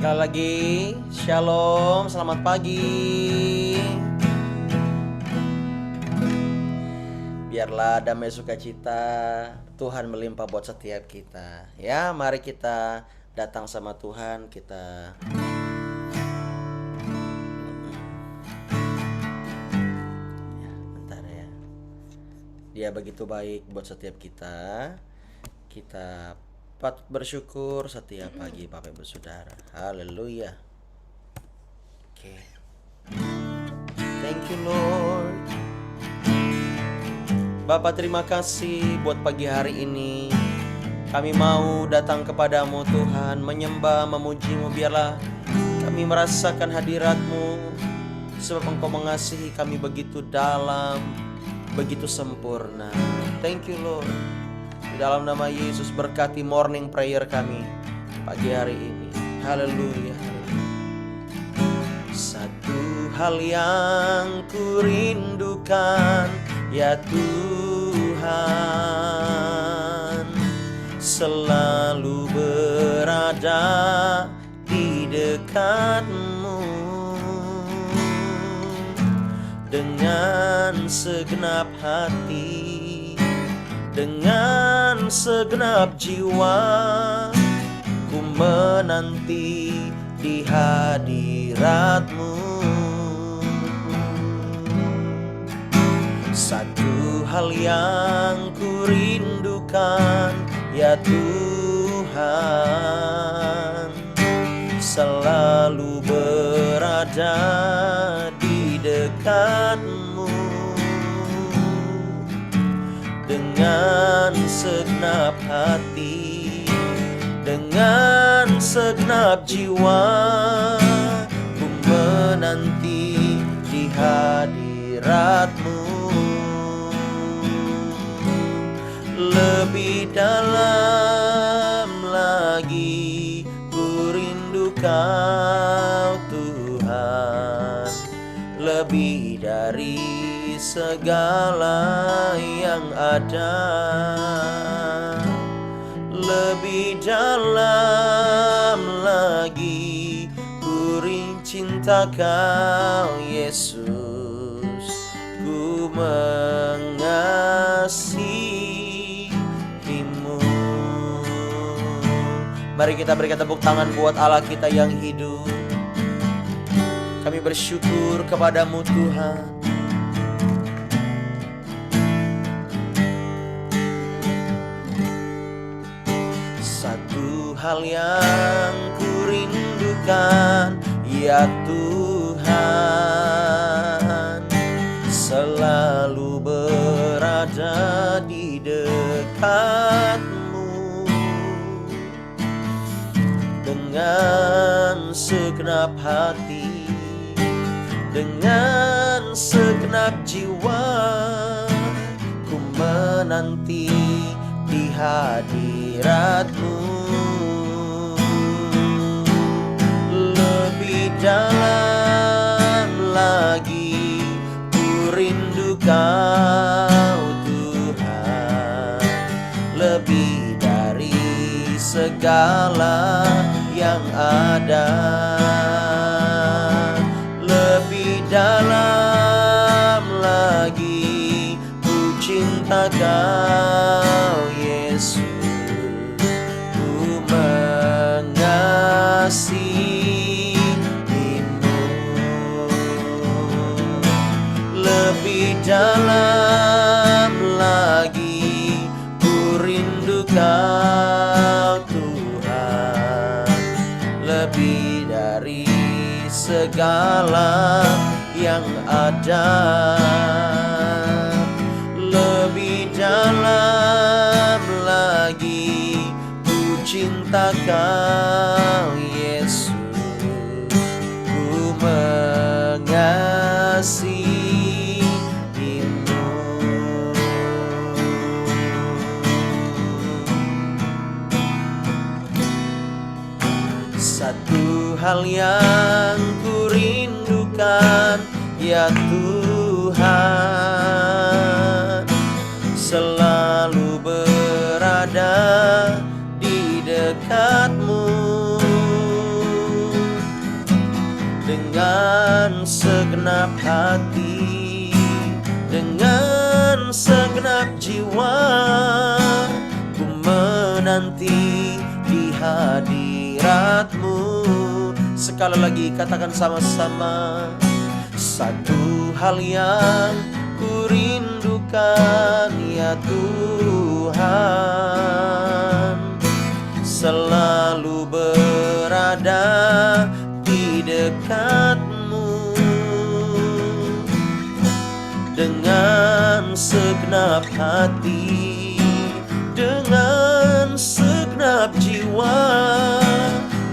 Sekali lagi, shalom, selamat pagi. Biarlah damai sukacita Tuhan melimpah buat setiap kita. Ya, mari kita datang sama Tuhan, kita bentar ya. Dia begitu baik buat setiap kita. Kita patut bersyukur setiap pagi Bapak Ibu Saudara. Haleluya. Oke. Thank you Lord. Bapak terima kasih buat pagi hari ini. Kami mau datang kepadamu Tuhan, menyembah, memuji-Mu. Biarlah kami merasakan hadirat-Mu, sebab Engkau mengasihi kami begitu dalam, begitu sempurna. Thank you Lord. Di dalam nama Yesus berkati morning prayer kami pagi hari ini. Haleluya. Satu hal yang ku rindukan ya Tuhan, selalu berada di dekat-Mu dengan segenap hati, dengan segenap jiwa. Ku menanti di hadirat-Mu. Satu hal yang ku rindukan ya Tuhan, selalu berada di dekat-Mu dengan segenap hati, dengan segenap jiwa. Ku menanti di hadirat-Mu. Lebih dalam lagi ku rindu Kau Tuhan, lebih dari segala yang ada. Lebih dalam lagi ku cinta Kau Yesus, ku mengasihimu. Mari kita berikan tepuk tangan buat Allah kita yang hidup. Kami bersyukur kepadamu Tuhan. Satu hal yang ku rindukan ya Tuhan, selalu berada di dekat-Mu dengan segenap hati, dengan segenap jiwa. Ku menanti di hadirat-Mu. Lebih dalam lagi ku rindu Kau Tuhan, lebih dari segala yang ada. Lebih dalam lagi ku cinta Kau Yesus, ku mengasihimu. Lebih dalam lagi ku rindu Kau Tuhan, lebih dari segala yang ada. Lebih dalam lagi ku cinta Kau Yesus, ku mengasihimu. Satu hal yang ku rindukan ya Tuhan, selalu berada di dekat-Mu segenap hati, dengan segenap jiwa, ku menanti di hadirat-Mu. Sekali lagi katakan sama-sama. Satu hal yang ku rindukan ya Tuhan, selalu berada di dekat-Mu. Dengan segenap hati, dengan segenap jiwa,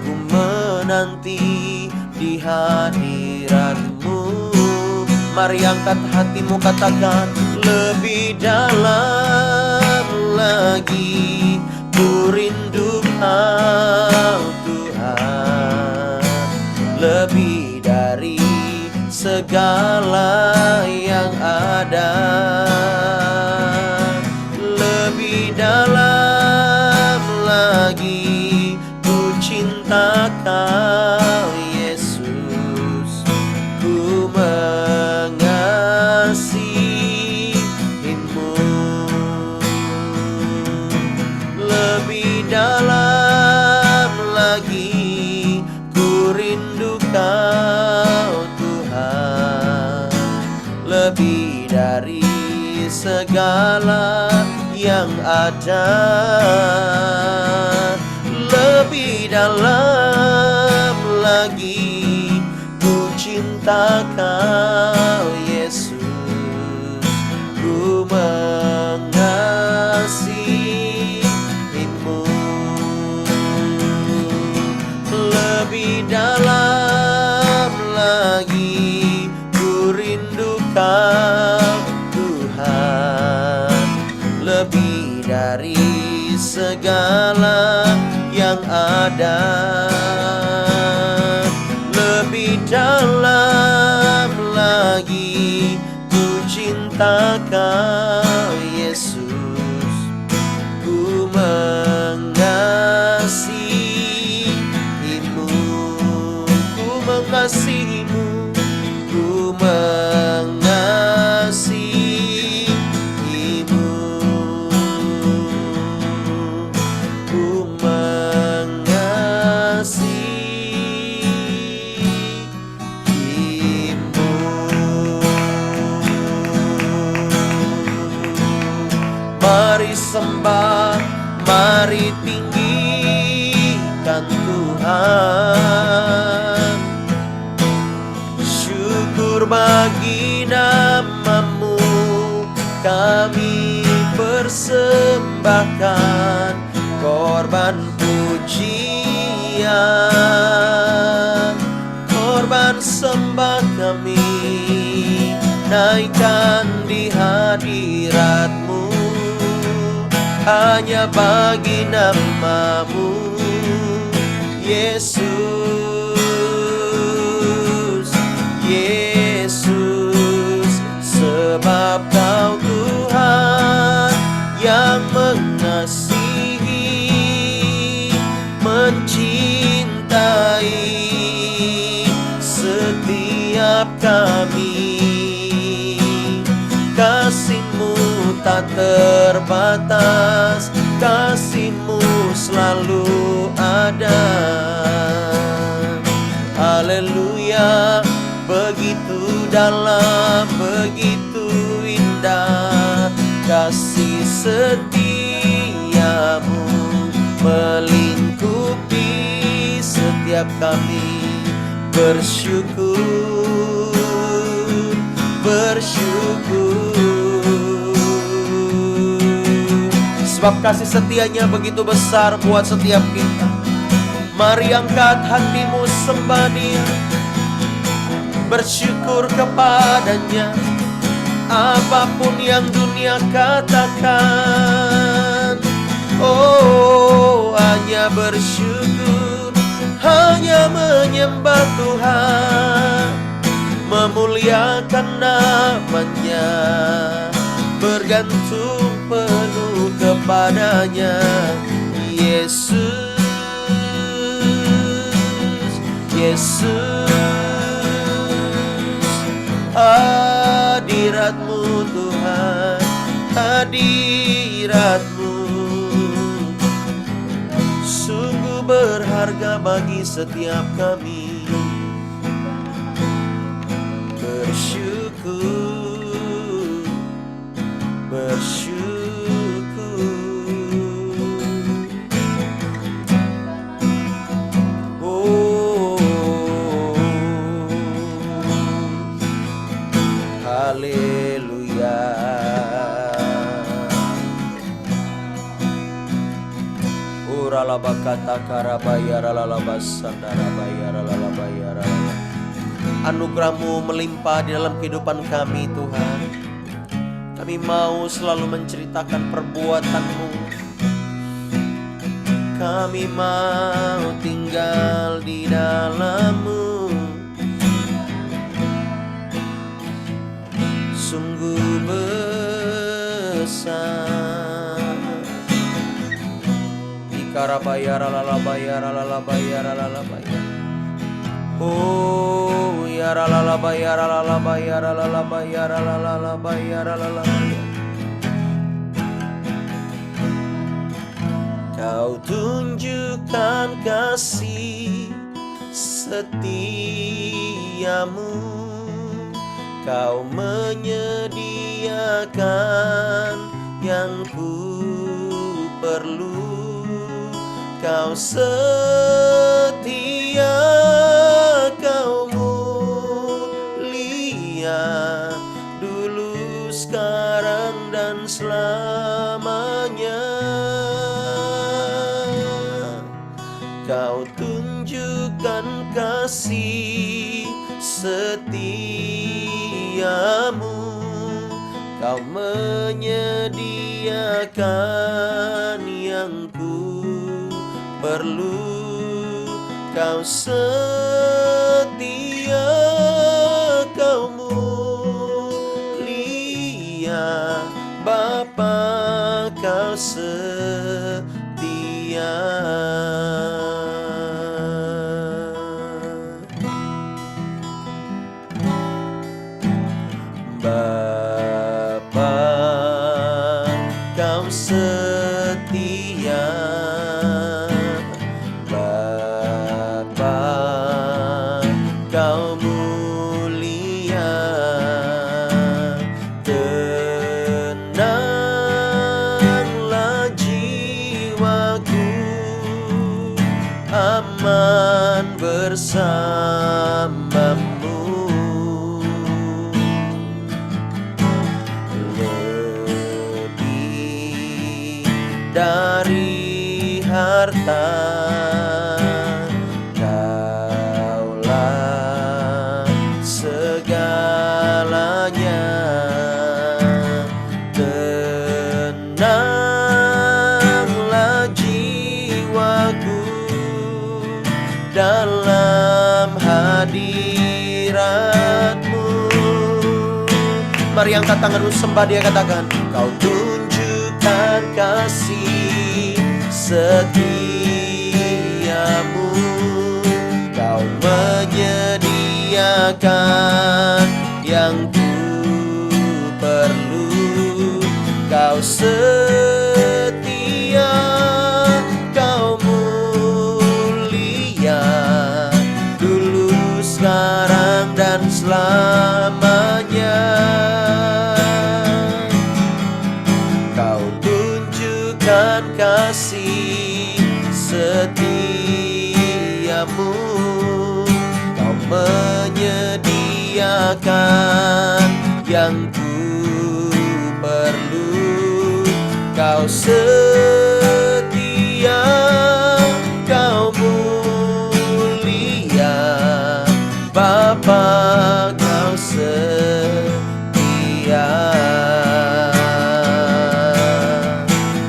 ku menanti di hadirat-Mu. Mari angkat hatimu, katakan, lebih dalam lagi ku rindu Engkau Tuhan, lebih dari segala yang ada, lebih dalam lagi ku cinta Kau Yesus, ku mengasihi-Mu. Lebih dalam lagi ku rindu Kau Tuhan, lebih dari segala yang ada, lebih dalam lagi ku cinta Kau Yesus, ku mengasihi-Mu. Lebih dalam lagi ku rindu Kau Tuhan, lebih dari segala yang ada, lebih dalam lagi ku cinta Kau Yesus, ku mengasihi-Mu, ku mengasihi-Mu, ku mengasihi-Mu, ku mengasihi-Mu. Mari sembah, mari tinggikan Tuhan, syukur bagi nama-Mu kami persembahkan, korban pujian, korban sembah kami naikkan di hadirat-Mu, hanya bagi nama-Mu Yesus, Yesus, sebab Kau Tuhan yang mengasihi, mencintai setiap kami. Kasih-Mu tak terbatas, kasih-Mu selalu ada. Haleluya, begitu dalam, begitu indah kasih setia-Mu melingkupi setiap kami. Bersyukur, bersyukur, sebab kasih setia-Nya begitu besar buat setiap kita. Mari angkat hatimu, sembah Dia, bersyukur kepada-Nya. Apapun yang dunia katakan, oh hanya bersyukur, hanya menyembah Tuhan, memuliakan nama-Nya, bergantung penuh kepada-Nya. Yesus, Yesus, hadirat-Mu sungguh berharga bagi setiap kami. Bersyukur, bersyukur. Oh, haleluya. Uralabakata karabayara lalabasandara bayara lalabayara. Anugerah-Mu melimpah di dalam kehidupan kami Tuhan. Kami mau selalu menceritakan perbuatan-Mu. Kami mau tinggal di dalam-Mu. Sungguh besar. Ikarabayara lalabayara lalabayara lalabayara. Oh, yara lalabayara lalabayara lalabayara lalabayara lalabayara. Kau tunjukkan kasih setiamu. Kau menyediakan yang ku perlu. Kau setia, Kau mulia, dulu, sekarang, dan selamanya. Kau tunjukkan kasih setiamu. Kau menyediakan yang ku perlu. Kau setia, Kau mulia, Bapa, Kau setia. Bapa, Kau setia. Bapa, Kau mulia. Tenanglah jiwaku, aman bersamamu. Dari harta, Kaulah segalanya. Tenanglah jiwaku dalam hadirat-Mu. Mari angkat tanganmu, sembah Dia, katakan, Kau tunjukkan kasih setiamu. Kau menyediakan yang ku perlu. Kau setia, Kau mulia, dulu, sekarang, dan selamanya. Kau tunjukkan kasih setiamu. Kau menyediakan yang ku perlu. Kau setia, Kau mulia, Bapa, Kau setia.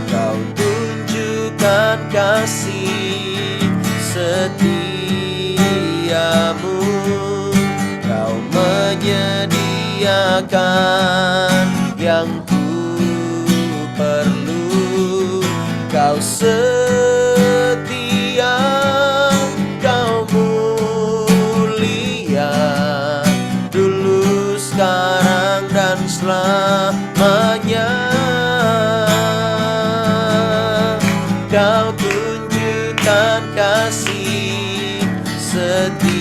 Kau tunjukkan kasih setiamu. Kau menyediakan yang ku perlu. Kau setia, Kau mulia, dulu, sekarang, dan selamanya. Kau tunjukkan kasih setiamu,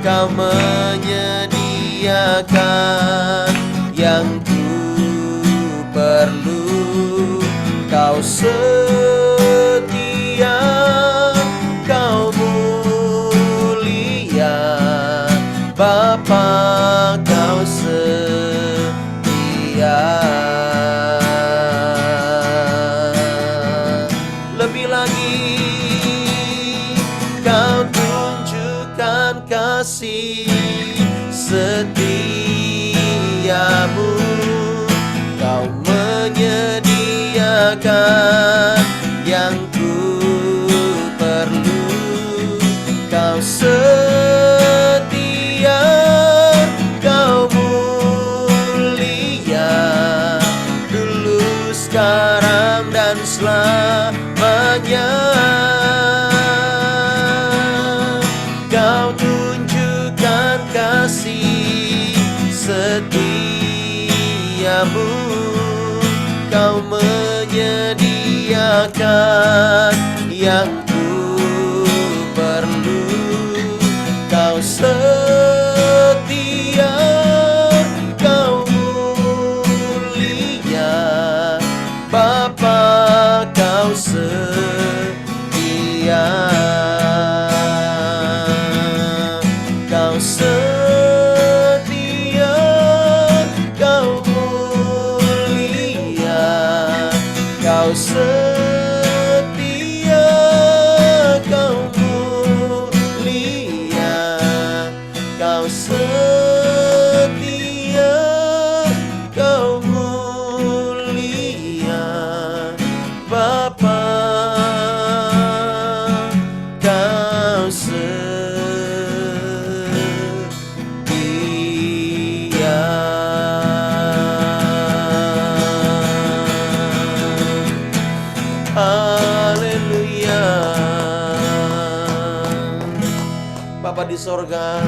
Kau menyediakan yang ku perlu. Kau setia, Kau mulia, Bapa, Kau setia. Lebih lagi, Kau tunjukkan kasih setiamu, Kau menyediakan yang ku perlu. Kau setia, Kau mulia, dulu, sekarang, dan selamanya. Kau tunjukkan kasih setiamu, Kau menyediakan yang ku perlu. Kau setia, Kau mulia, Bapa, Kau setia. Kau setia, Kau mulia, Kau setia, Kau mulia, Kau setia, Kau mulia, Bapa, Kau setia. Haleluya. Bapa di sorga,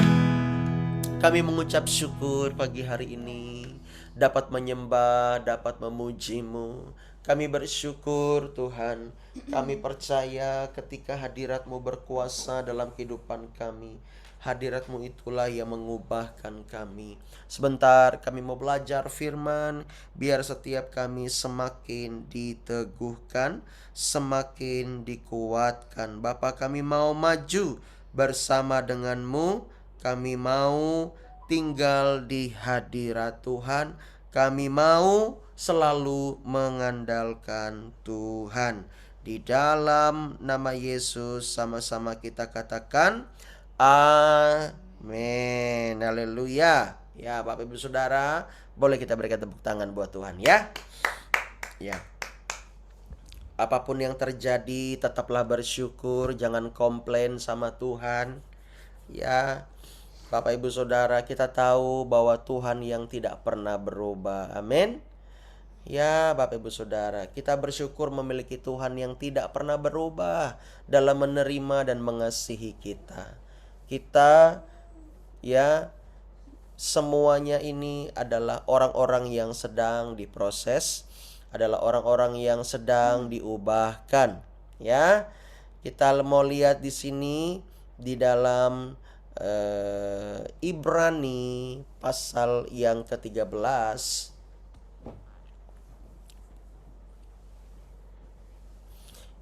kami mengucap syukur pagi hari ini dapat menyembah, dapat memuji-Mu. Kami bersyukur Tuhan, kami percaya ketika hadirat-Mu berkuasa dalam kehidupan kami. Hadirat-Mu itulah yang mengubahkan kami. Sebentar kami mau belajar firman, biar setiap kami semakin diteguhkan, semakin dikuatkan. Bapa, kami mau maju bersama dengan-Mu. Kami mau tinggal di hadirat Tuhan. Kami mau selalu mengandalkan Tuhan. Di dalam nama Yesus sama-sama kita katakan amin. Haleluya. Ya, Bapak Ibu Saudara, boleh kita berikan tepuk tangan buat Tuhan ya. Ya. Apapun yang terjadi, tetaplah bersyukur, jangan komplain sama Tuhan. Ya. Bapak Ibu Saudara, kita tahu bahwa Tuhan yang tidak pernah berubah. Amin. Ya, Bapak Ibu Saudara, kita bersyukur memiliki Tuhan yang tidak pernah berubah dalam menerima dan mengasihi kita. Kita, ya, semuanya ini adalah orang-orang yang sedang diproses, adalah orang-orang yang sedang diubahkan. Ya, kita mau lihat di sini di dalam Ibrani pasal yang ke-13.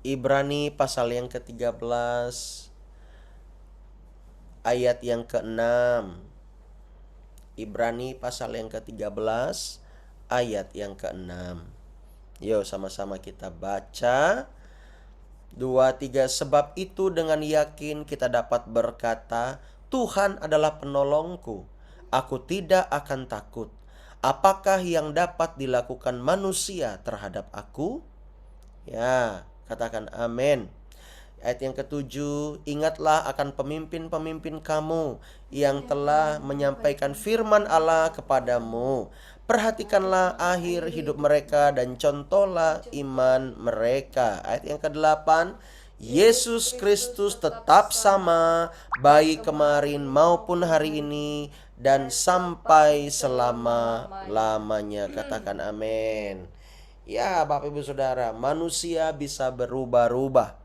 Ibrani pasal yang ke-13 ayat yang ke-6. Ibrani pasal yang ke-13 ayat yang ke-6. Yuk sama-sama kita baca. 2, 3. Sebab itu dengan yakin kita dapat berkata, Tuhan adalah penolongku, aku tidak akan takut. Apakah yang dapat dilakukan manusia terhadap aku? Ya, katakan amin. Ayat yang ke-7, ingatlah akan pemimpin-pemimpin kamu yang telah menyampaikan firman Allah kepadamu. Perhatikanlah akhir hidup mereka dan contohlah iman mereka. Ayat yang ke-8, Yesus Kristus tetap sama, baik kemarin maupun hari ini dan sampai selama-lamanya. Katakan amin. Ya, Bapak Ibu Saudara, manusia bisa berubah-ubah.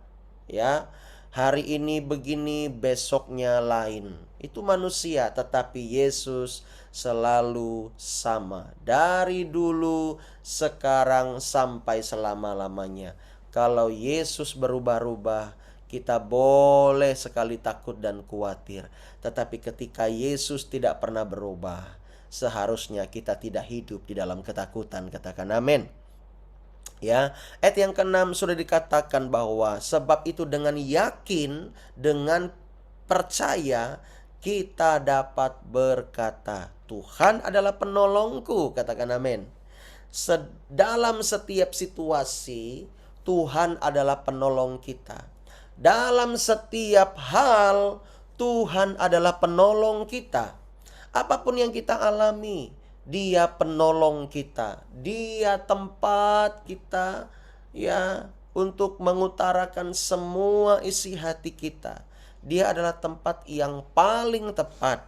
Ya, hari ini begini, besoknya lain. Itu manusia, tetapi Yesus selalu sama. Dari dulu, sekarang, sampai selama-lamanya. Kalau Yesus berubah-ubah, kita boleh sekali takut dan khawatir. Tetapi ketika Yesus tidak pernah berubah, seharusnya kita tidak hidup di dalam ketakutan. Katakan amin. Ya, ayat yang ke-6 sudah dikatakan bahwa sebab itu dengan yakin, dengan percaya kita dapat berkata, Tuhan adalah penolongku. Katakan amin. Dalam setiap situasi, Tuhan adalah penolong kita. Dalam setiap hal, Tuhan adalah penolong kita. Apapun yang kita alami, Dia penolong kita. Dia tempat kita ya untuk mengutarakan semua isi hati kita. Dia adalah tempat yang paling tepat.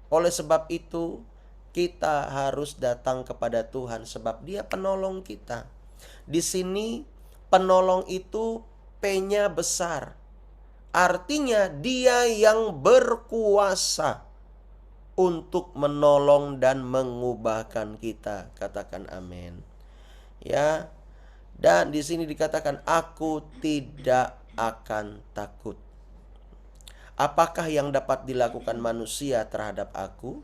Oleh sebab itu, kita harus datang kepada Tuhan sebab Dia penolong kita. Di sini penolong itu P-nya besar. Artinya Dia yang berkuasa untuk menolong dan mengubahkan kita. Katakan amin. Ya. Dan di sini dikatakan aku tidak akan takut. Apakah yang dapat dilakukan manusia terhadap aku?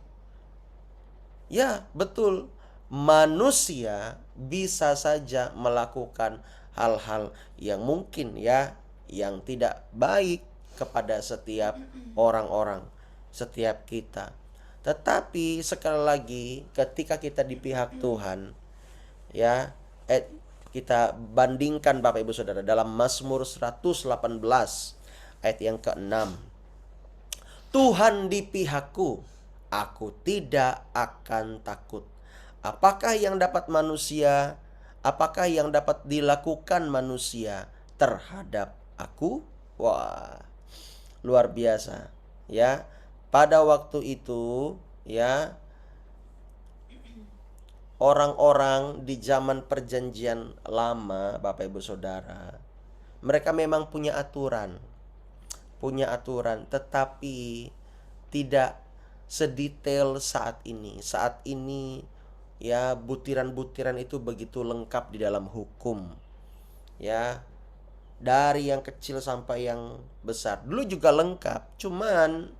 Ya, betul. Manusia bisa saja melakukan hal-hal yang mungkin ya, yang tidak baik kepada setiap orang-orang, setiap kita. Tetapi sekali lagi ketika kita di pihak Tuhan, ya, kita bandingkan Bapak Ibu Saudara dalam Mazmur 118 ayat yang ke-6. Tuhan di pihakku, aku tidak akan takut. Apakah yang dapat manusia, apakah yang dapat dilakukan manusia terhadap aku? Wah, luar biasa ya. Pada waktu itu ya, orang-orang di zaman perjanjian lama, Bapak Ibu Saudara, mereka memang punya aturan, tetapi tidak sedetail saat ini. Saat ini ya, butiran-butiran itu begitu lengkap di dalam hukum. Ya, dari yang kecil sampai yang besar. Dulu juga lengkap, cuman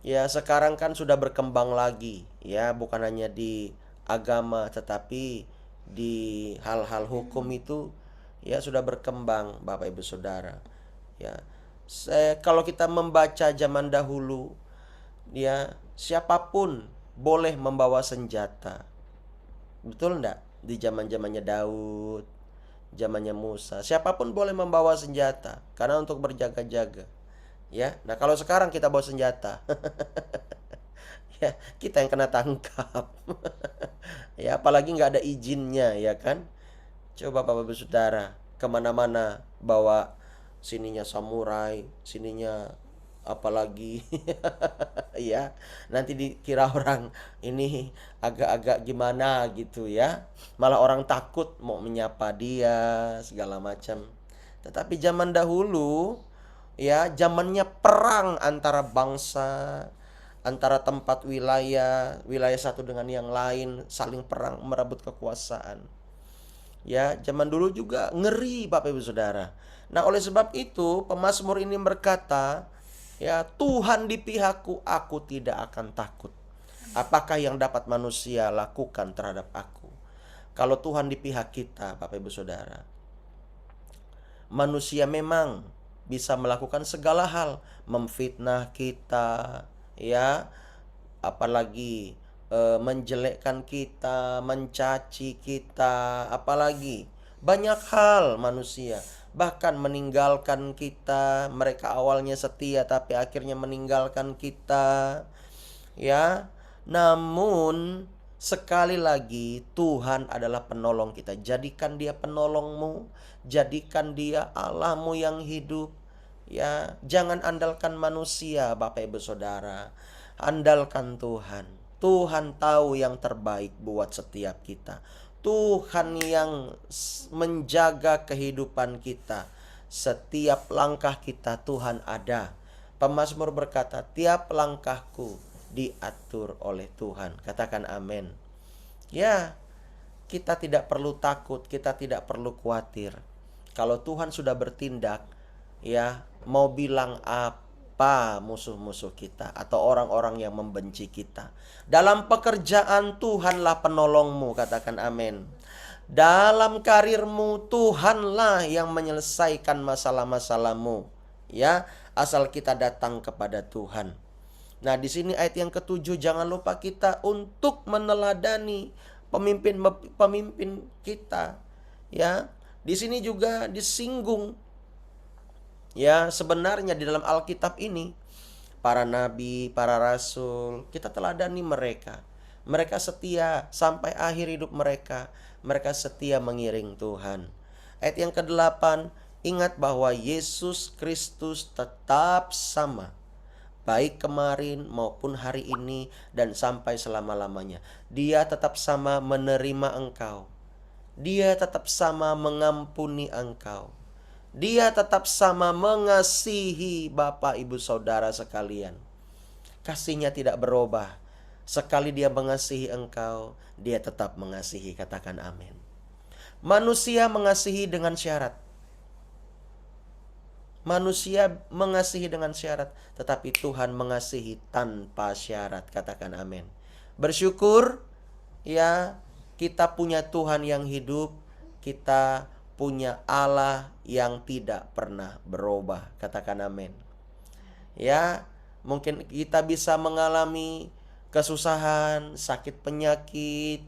ya sekarang kan sudah berkembang lagi. Ya, bukan hanya di agama tetapi di hal-hal hukum itu ya sudah berkembang, Bapak Ibu Saudara. Ya, kalau kita membaca zaman dahulu, ya siapapun boleh membawa senjata. Betul enggak? Di zaman-zamannya Daud, zamannya Musa, siapapun boleh membawa senjata karena untuk berjaga-jaga. Ya, nah kalau sekarang kita bawa senjata, ya kita yang kena tangkap. Ya, apalagi nggak ada izinnya, ya kan? Coba Bapak Ibu Saudara kemana-mana bawa sininya samurai, sininya apalagi ya, nanti dikira orang ini agak-agak gimana gitu ya, malah orang takut mau menyapa dia segala macam. Tetapi zaman dahulu ya, zamannya perang antara bangsa, antara tempat wilayah satu dengan yang lain, saling perang merebut kekuasaan. Ya, zaman dulu juga ngeri Bapak Ibu Saudara. Nah, oleh sebab itu pemazmur ini berkata, ya Tuhan di pihakku, aku tidak akan takut. Apakah yang dapat manusia lakukan terhadap aku? Kalau Tuhan di pihak kita, Bapak Ibu Saudara, manusia memang bisa melakukan segala hal, memfitnah kita, ya, apalagi menjelekkan kita, mencaci kita, apalagi banyak hal manusia, bahkan meninggalkan kita. Mereka awalnya setia tapi akhirnya meninggalkan kita, ya. Namun sekali lagi Tuhan adalah penolong kita. Jadikan Dia penolongmu, jadikan Dia Allahmu yang hidup. Ya, jangan andalkan manusia Bapak Ibu Saudara. Andalkan Tuhan. Tuhan tahu yang terbaik buat setiap kita. Tuhan yang menjaga kehidupan kita. Setiap langkah kita Tuhan ada. Pemazmur berkata, tiap langkahku diatur oleh Tuhan. Katakan amin. Ya, kita tidak perlu takut, kita tidak perlu khawatir. Kalau Tuhan sudah bertindak, ya, mau bilang apa musuh-musuh kita atau orang-orang yang membenci kita. Dalam pekerjaan Tuhanlah penolongmu, katakan amin. Dalam karirmu Tuhanlah yang menyelesaikan masalah-masalahmu. Ya, asal kita datang kepada Tuhan. Nah, di sini ayat yang ke-7, jangan lupa kita untuk meneladani pemimpin kita. Ya, di sini juga disinggung. Ya, sebenarnya di dalam Alkitab ini para nabi, para rasul, kita teladani mereka. Mereka setia sampai akhir hidup mereka. Mereka setia mengiring Tuhan. Ayat yang ke-8, ingat bahwa Yesus Kristus tetap sama, baik kemarin maupun hari ini dan sampai selama-lamanya. Dia tetap sama menerima engkau. Dia tetap sama mengampuni engkau. Dia tetap sama mengasihi Bapak, Ibu, Saudara sekalian. Kasihnya tidak berubah. Sekali dia mengasihi engkau, dia tetap mengasihi. Katakan amin. Manusia mengasihi dengan syarat. Manusia mengasihi dengan syarat, tetapi Tuhan mengasihi tanpa syarat. Katakan amin. Bersyukur, ya, kita punya Tuhan yang hidup. Kita punya Allah yang tidak pernah berubah. Katakan amin. Ya, mungkin kita bisa mengalami kesusahan, sakit penyakit,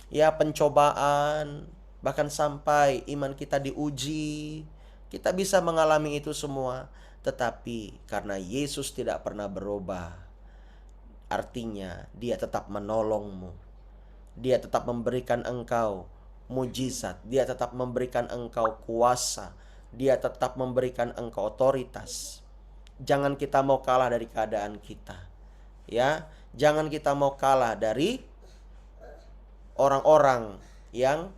ya, pencobaan, bahkan sampai iman kita diuji. Kita bisa mengalami itu semua, tetapi karena Yesus tidak pernah berubah, artinya dia tetap menolongmu. Dia tetap memberikan engkau mujizat. Dia tetap memberikan engkau kuasa. Dia tetap memberikan engkau otoritas. Jangan kita mau kalah dari keadaan kita. Ya, jangan kita mau kalah dari orang-orang yang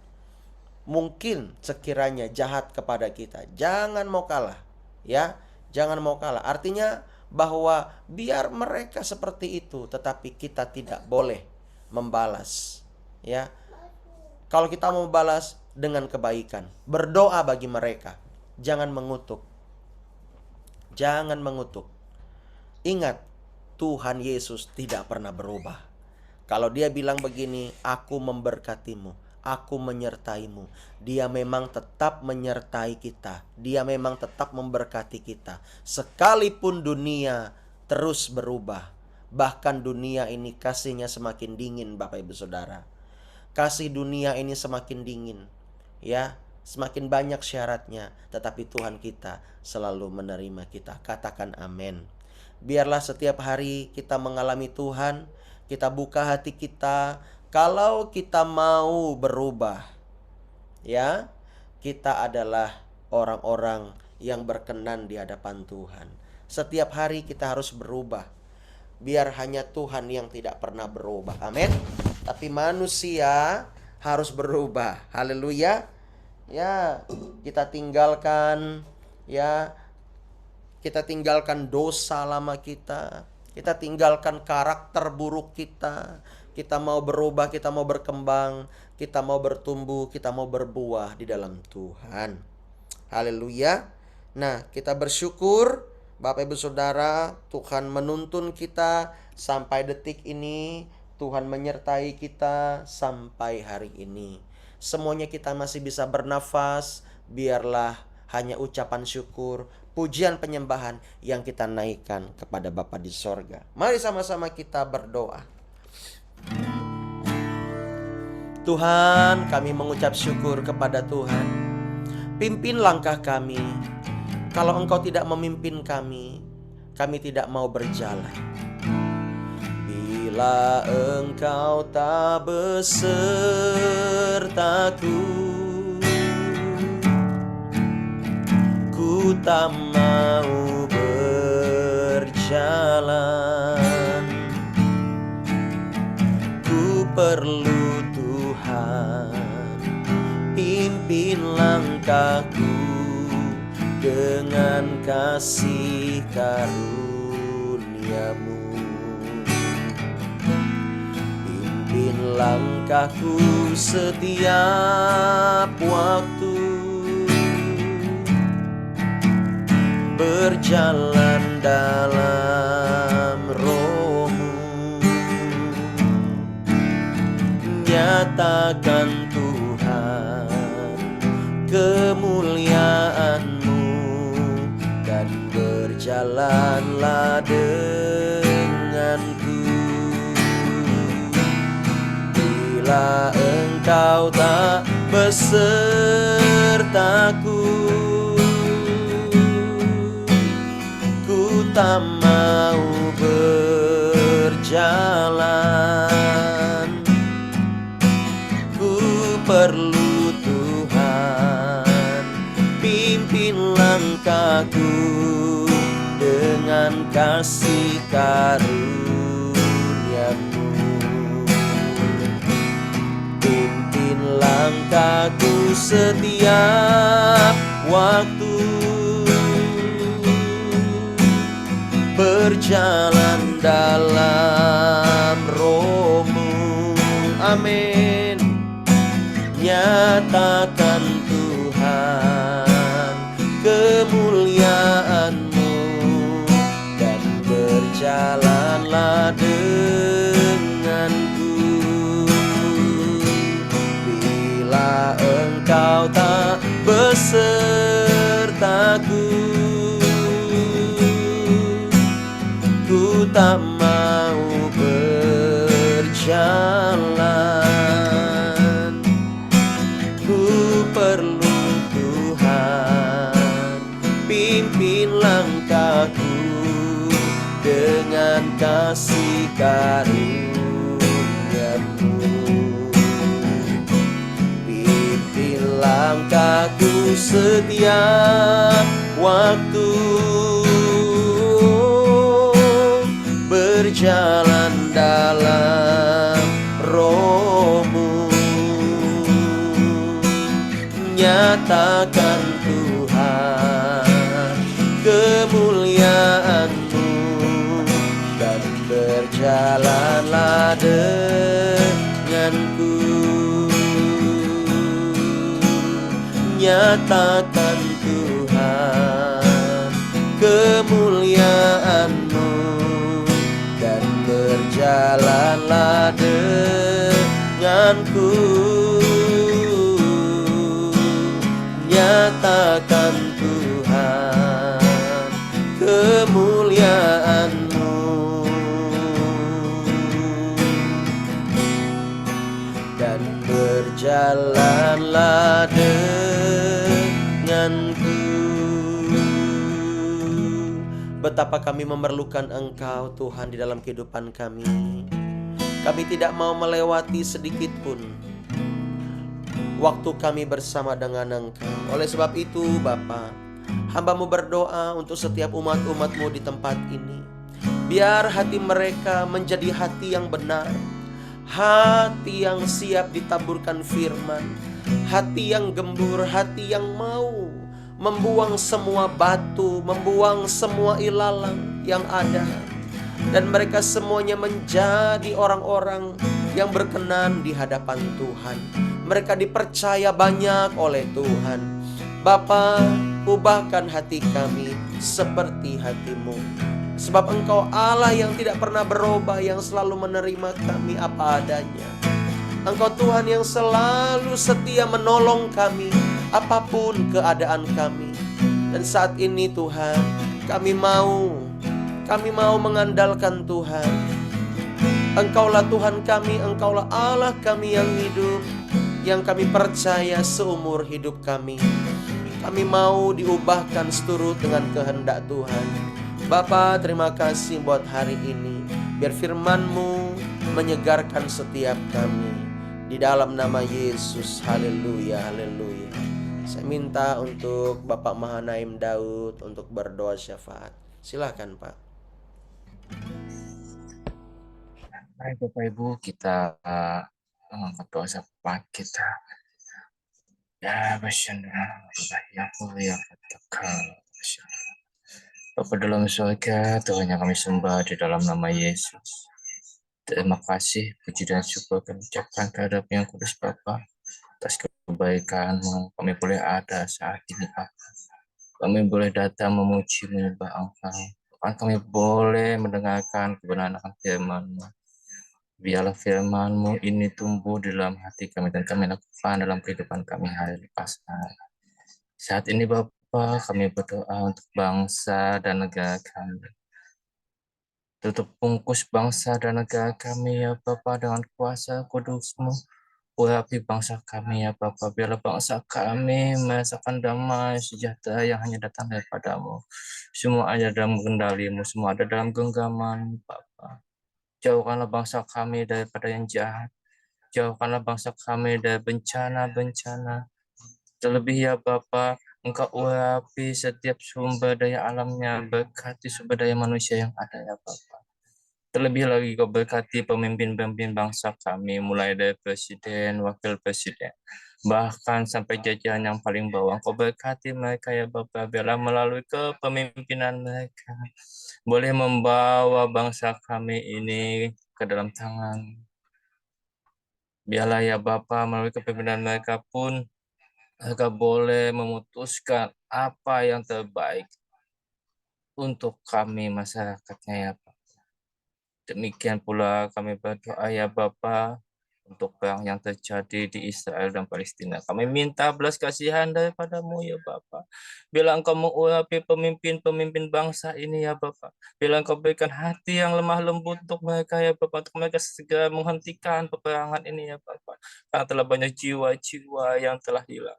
mungkin sekiranya jahat kepada kita. Jangan mau kalah, ya. Jangan mau kalah. Artinya bahwa biar mereka seperti itu, tetapi kita tidak boleh membalas, ya. Kalau kita mau balas dengan kebaikan, berdoa bagi mereka, jangan mengutuk. Jangan mengutuk. Ingat, Tuhan Yesus tidak pernah berubah. Kalau dia bilang begini, aku memberkatimu, aku menyertaimu, dia memang tetap menyertai kita. Dia memang tetap memberkati kita. Sekalipun dunia terus berubah, bahkan dunia ini kasihnya semakin dingin, Bapak Ibu Saudara. Kasih dunia ini semakin dingin, ya, semakin banyak syaratnya, tetapi Tuhan kita selalu menerima kita. Katakan amin. Biarlah setiap hari kita mengalami Tuhan, kita buka hati kita. Kalau kita mau berubah, ya, kita adalah orang-orang yang berkenan di hadapan Tuhan. Setiap hari kita harus berubah. Biar hanya Tuhan yang tidak pernah berubah. Amin. Tapi manusia harus berubah. Haleluya. Ya, kita tinggalkan, ya, kita tinggalkan dosa lama kita. Kita tinggalkan karakter buruk kita. Kita mau berubah, kita mau berkembang, kita mau bertumbuh, kita mau berbuah di dalam Tuhan. Haleluya. Nah, kita bersyukur, Bapak Ibu Saudara, Tuhan menuntun kita sampai detik ini. Tuhan menyertai kita sampai hari ini. Semuanya kita masih bisa bernafas. Biarlah hanya ucapan syukur, pujian penyembahan yang kita naikkan kepada Bapa di sorga. Mari sama-sama kita berdoa. Tuhan, kami mengucap syukur kepada Tuhan. Pimpin langkah kami. Kalau Engkau tidak memimpin kami tidak mau berjalan. Bila Engkau tak besertaku, ku tak mau berjalan. Ku perlu Tuhan, Pimpin langkahku dengan kasih karunia-Mu. Pimpin langkahku setiap waktu, berjalan dalam Roh-Mu. Nyatakan Tuhan kemuliaan-Mu, dan berjalanlah denganku. Bila Engkau tak besertaku, ku tak mau berjalan. Ku perlu Tuhan, pimpin langkahku dengan kasih karunia-Mu. Pimpin langkahku setiap waktu, berjalan dalam Roh-Mu. Amin. Nyatakan Tuhan kemuliaan-Mu, dan berjalanlah denganku. Bila Engkau tak besertaku, ku tak mau berjalan. Ku perlu Tuhan, pimpin langkahku dengan kasih karunia-Mu. Pimpin langkahku setiap waktu, berjalan dalam Roh-Mu. Nyatakan Tuhan kemuliaan-Mu, dan berjalanlah denganku. Nyatakan Tuhan kemuliaan-Mu, dan berjalanlah denganku. Nyatakan Tuhan kemuliaan-Mu, dan berjalanlah denganku. Betapa kami memerlukan Engkau Tuhan di dalam kehidupan kami. Kami tidak mau melewati sedikit pun waktu kami bersama dengan Engkau. Oleh sebab itu Bapa, hamba-Mu berdoa untuk setiap umat-umat-Mu di tempat ini. Biar hati mereka menjadi hati yang benar, hati yang siap ditaburkan firman, hati yang gembur, hati yang mau membuang semua batu, membuang semua ilalang yang ada. Dan mereka semuanya menjadi orang-orang yang berkenan di hadapan Tuhan. Mereka dipercaya banyak oleh Tuhan. Bapa, ubahkan hati kami seperti hati-Mu. Sebab Engkau Allah yang tidak pernah berubah, yang selalu menerima kami apa adanya. Engkau Tuhan yang selalu setia menolong kami apapun keadaan kami. Dan saat ini Tuhan, kami mau mengandalkan Tuhan. Engkaulah Tuhan kami, Engkaulah Allah kami yang hidup, yang kami percaya seumur hidup kami. Kami mau diubahkan seturut dengan kehendak Tuhan. Bapa, terima kasih buat hari ini. Biar firman-Mu menyegarkan setiap kami. Di dalam nama Yesus, haleluya, haleluya. Saya minta untuk Bapak Mahanaim Daud untuk berdoa syafaat. Silakan Pak. Baik Bapak Ibu, kita angkat doa syafaat kita. Ya, Basyana, yang mulia katakan. Bapa dalam surga, Tuhan yang kami sembah di dalam nama Yesus. Terima kasih, puji dan syukur kami ucapkan kehadap yang kudus Bapa atas kebaikan-Mu. Kami boleh ada saat ini, Bapa. Kami boleh datang memuji menyembah Engkau. Bahkan kami boleh mendengarkan kebenaran akan firman-Mu. Biarlah firman-Mu ini tumbuh di dalam hati kami dan kami lakukan dalam kehidupan kami hari lepas hari. Saat ini Bapa, kami berdoa untuk bangsa dan negara kami. Tutup bungkus bangsa dan negara kami ya Bapa dengan kuasa kudus-Mu. Urapi bangsa kami ya Bapa, biarlah bangsa kami merasakan damai sejahtera yang hanya datang daripada-Mu. Semua ada dalam kendali-Mu, semua ada dalam genggaman Bapa. Jauhkanlah bangsa kami daripada yang jahat. Jauhkanlah bangsa kami dari bencana-bencana. Terlebih ya Bapa, Engkau urapi setiap sumber daya alamnya, berkati sumber daya manusia yang ada ya Bapa. Terlebih lagi Kau berkati pemimpin-pemimpin bangsa kami, mulai dari presiden, wakil presiden, bahkan sampai jajaran yang paling bawah. Kau berkati mereka ya Bapa, biarlah melalui kepemimpinan mereka, boleh membawa bangsa kami ini ke dalam tangan. Biarlah ya Bapa, melalui kepemimpinan mereka pun, mereka boleh memutuskan apa yang terbaik untuk kami masyarakatnya ya Pak. Demikian pula kami berdoa ya Bapa untuk perang yang terjadi di Israel dan Palestina. Kami minta belas kasihan daripada-Mu ya Bapa. Bila Engkau mengurapi pemimpin-pemimpin bangsa ini ya Bapa. Bila Engkau berikan hati yang lemah lembut untuk mereka ya Bapa. Untuk mereka segera menghentikan peperangan ini ya Bapa. Karena telah banyak jiwa-jiwa yang telah hilang.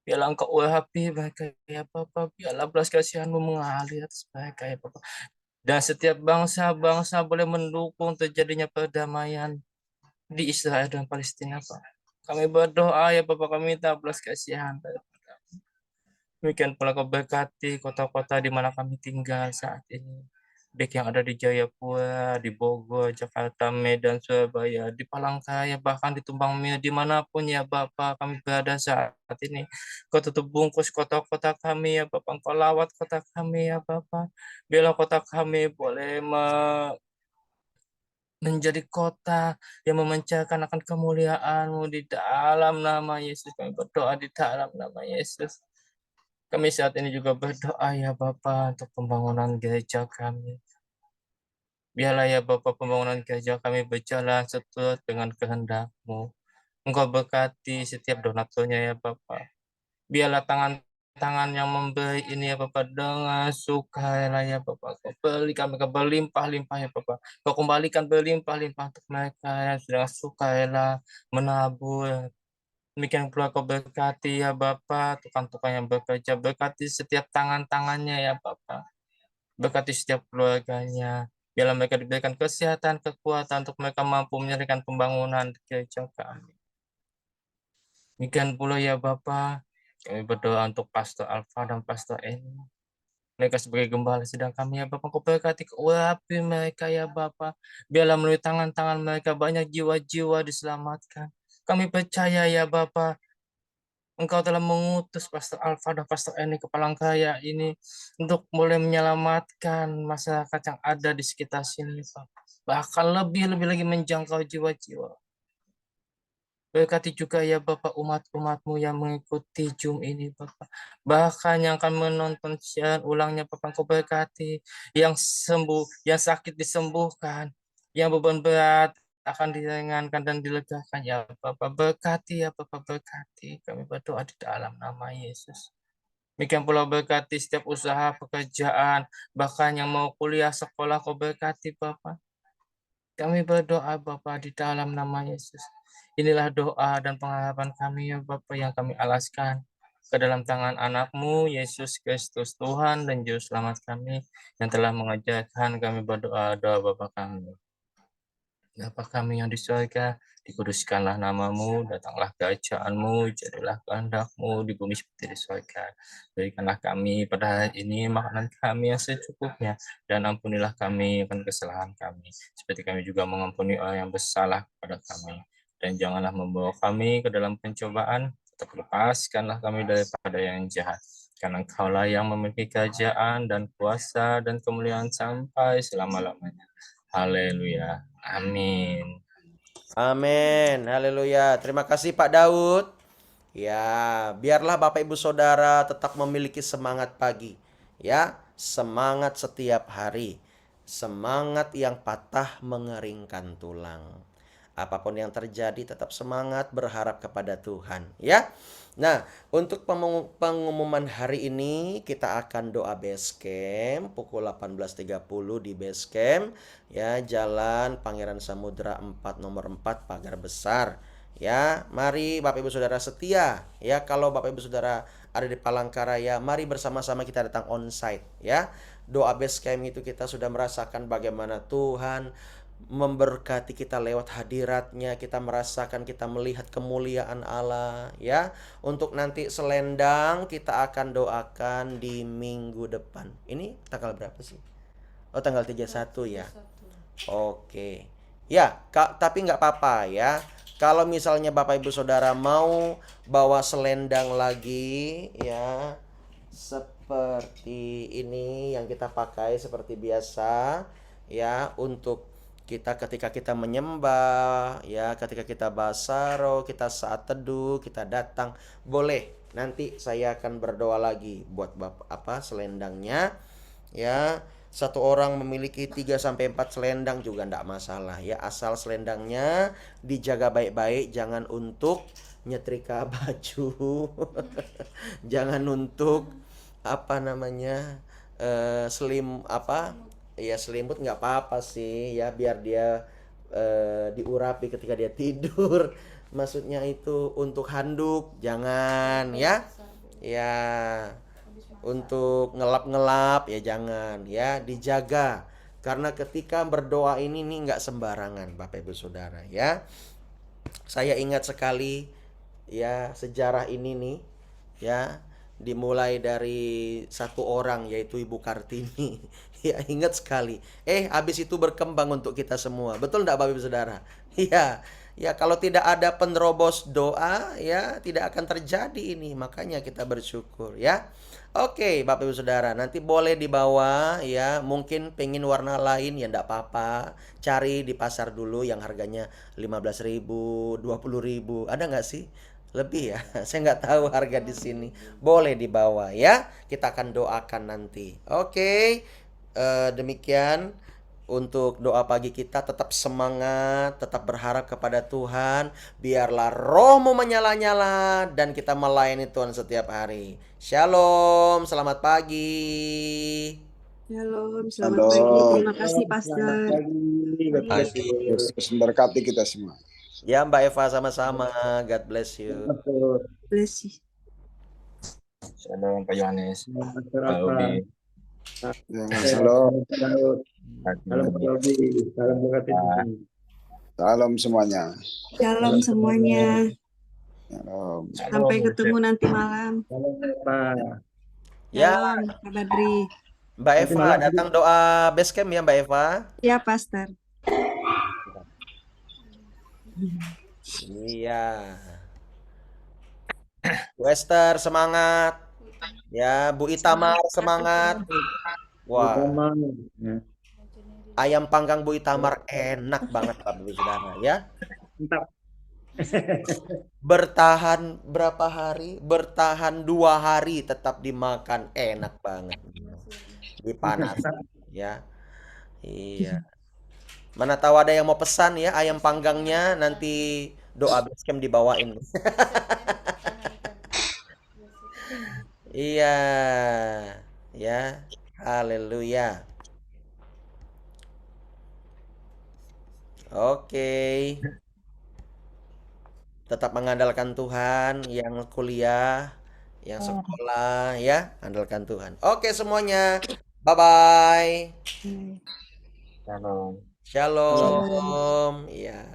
Biarlah Engkau urapi mereka ya Bapa. Biarlah belas kasihan-Mu mengalir atas mereka ya Bapa. Dan setiap bangsa-bangsa boleh mendukung terjadinya perdamaian di Israel dan Palestina, Pak. Kami berdoa ya Bapak, kami minta belas kasihan. Demikian pula Kau berkati kota-kota di mana kami tinggal saat ini. Baik yang ada di Jayapura, di Bogor, Jakarta, Medan, Surabaya, di Palangkaraya, bahkan di Tumbang dimanapun ya Bapak kami berada saat ini. Kau tutup bungkus kota-kota kami ya Bapak, Kau lawat kota kami ya Bapak. Biarlah kota kami boleh menjadi kota yang memancarkan akan kemuliaan-Mu di dalam nama Yesus. Kami berdoa di dalam nama Yesus. Kami saat ini juga berdoa ya Bapa untuk pembangunan gereja kami. Biarlah ya Bapa pembangunan gereja kami berjalan seturut dengan kehendak-Mu. Engkau berkati setiap donaturnya ya Bapa. Biarlah tangan-tangan yang memberi ini ya Bapak dengan sukarela ya Bapak. Kau berikan mereka berlimpah-limpah ya Bapak. Kau kembalikan berlimpah-limpah untuk mereka yang sedang sukarela menabur. Demikian pula Kau berkati ya Bapak, tukang-tukang yang bekerja, berkati setiap tangan-tangannya ya Bapak. Berkati setiap keluarganya. Biarlah mereka diberikan kesehatan, kekuatan untuk mereka mampu menyelesaikan pembangunan gereja kami. Demikian pula ya Bapak, kami berdoa untuk Pastor Alfa dan Pastor Eni. Mereka sebagai gembala sedang kami ya Bapak, Kau berkati urapi mereka ya Bapak. Biarlah melalui tangan-tangan mereka banyak jiwa-jiwa diselamatkan. Kami percaya ya Bapak, Engkau telah mengutus Pastor Alfa dan Pastor Eni ke Palangkaraya ini untuk mulai menyelamatkan masyarakat yang ada di sekitar sini, Pak. Bahkan lebih-lebih lagi menjangkau jiwa-jiwa. Berkati juga ya Bapak umat-umat-Mu yang mengikuti Zoom ini Bapak. Bahkan yang akan menonton siaran ulangnya Bapak, Kau berkati. Yang sembuh, yang sakit disembuhkan. Yang beban berat akan diringankan dan dilegakan ya Bapak. Berkati ya Bapak, berkati. Kami berdoa di dalam nama Yesus. Demikian pula berkati setiap usaha pekerjaan. Bahkan yang mau kuliah sekolah Kau berkati Bapak. Kami berdoa Bapa di dalam nama Yesus. Inilah doa dan pengharapan kami ya Bapa yang kami alaskan ke dalam tangan anak-Mu Yesus Kristus Tuhan dan Juru Selamat kami yang telah mengajarkan kami berdoa doa Bapa kami. Bapa kami yang di surga, dikuduskanlah namamu, datanglah kerajaan-Mu, jadilah kehendak-Mu di bumi seperti di surga. Berikanlah kami pada hari ini makanan kami yang secukupnya, dan ampunilah kami akan kesalahan kami, seperti kami juga mengampuni orang yang bersalah kepada kami. Dan janganlah membawa kami ke dalam pencobaan, lepaskanlah kami daripada yang jahat. Karena Engkaulah yang memiliki kerajaan dan kuasa dan kemuliaan sampai selama-lamanya. Haleluya. Amin. Amin. Haleluya. Terima kasih Pak Daud. Ya, biarlah Bapak Ibu Saudara tetap memiliki semangat pagi. Ya, semangat setiap hari. Semangat yang patah mengeringkan tulang. Apapun yang terjadi tetap semangat berharap kepada Tuhan, ya. Nah, untuk pengumuman hari ini kita akan doa base camp pukul 18.30 di base camp, ya, Jalan Pangeran Samudra 4 nomor 4 Pagar Besar. Ya, mari Bapak Ibu Saudara setia. Ya, kalau Bapak Ibu Saudara ada di Palangkaraya, mari bersama-sama kita datang onsite, ya. Doa base camp itu kita sudah merasakan bagaimana Tuhan memberkati kita lewat hadiratnya, kita merasakan, kita melihat kemuliaan Allah, ya. Untuk nanti selendang kita akan doakan di minggu depan. Ini tanggal berapa sih? Oh, tanggal 31 ya. Oke. Ya, tapi nggak apa-apa ya. Kalau misalnya Bapak Ibu Saudara mau bawa selendang lagi, ya, seperti ini yang kita pakai seperti biasa, ya, untuk kita ketika kita menyembah, ya, ketika kita basaro, kita saat teduh, kita datang, boleh. Nanti saya akan berdoa lagi buat Bapak selendangnya, ya. Satu orang memiliki 3 sampai 4 selendang juga enggak masalah, ya, asal selendangnya dijaga baik-baik, jangan untuk nyetrika baju. Jangan untuk apa namanya, ya, selimut nggak apa-apa sih, ya, biar dia diurapi ketika dia tidur. Maksudnya itu untuk handuk jangan, ya. Ya, untuk ngelap-ngelap ya jangan, ya, dijaga. Karena ketika berdoa ini nih nggak sembarangan Bapak Ibu Saudara, ya. Saya ingat sekali, ya, sejarah ini nih, ya, dimulai dari satu orang yaitu Ibu Kartini. Ya, ingat sekali. Habis itu berkembang untuk kita semua. Betul enggak Bapak Ibu Saudara? Ya, ya, kalau tidak ada penerobos doa, ya, tidak akan terjadi ini. Makanya kita bersyukur, ya. Oke, Bapak Ibu Saudara, nanti boleh dibawa, ya. Mungkin pengen warna lain ya enggak apa-apa. Cari di pasar dulu yang harganya 15.000, 20.000. Ada nggak sih? Lebih ya. Saya nggak tahu harga di sini. Boleh dibawa, ya. Kita akan doakan nanti. Oke. Demikian untuk doa pagi kita, tetap semangat, tetap berharap kepada Tuhan, biarlah rohmu menyala-nyala dan kita melayani Tuhan setiap hari. Shalom, selamat pagi. Shalom, selamat pagi. Terima kasih, Pastor. Pagi. Yesus memberkati kita semua. Ya, Mbak Eva, sama-sama. God bless you. Bless you. Shalom Pak Yohanes. Pak Ubi. Shalom. Salam semuanya. Shalom semuanya. Shalom. Sampai ketemu nanti malam. Ya, Shalom, Kak Badri. Mbak Eva datang doa base camp ya Mbak Eva. Ya, Pastor. Iya. Bu Esther semangat. Ya, Bu Itamar semangat. Wah, ayam panggang Bu Itamar enak banget Bapak Ibu Saudara, ya. Bertahan berapa hari? Bertahan 2 hari tetap dimakan, enak banget. Dipanas, ya. Iya. Mana tahu ada yang mau pesan ya ayam panggangnya, nanti doa basecamp dibawain. Iya. Ya. Haleluya. Oke. Tetap mengandalkan Tuhan, yang kuliah, yang sekolah, ya, andalkan Tuhan. Oke semuanya. Bye-bye. Shalom. Shalom. Iya.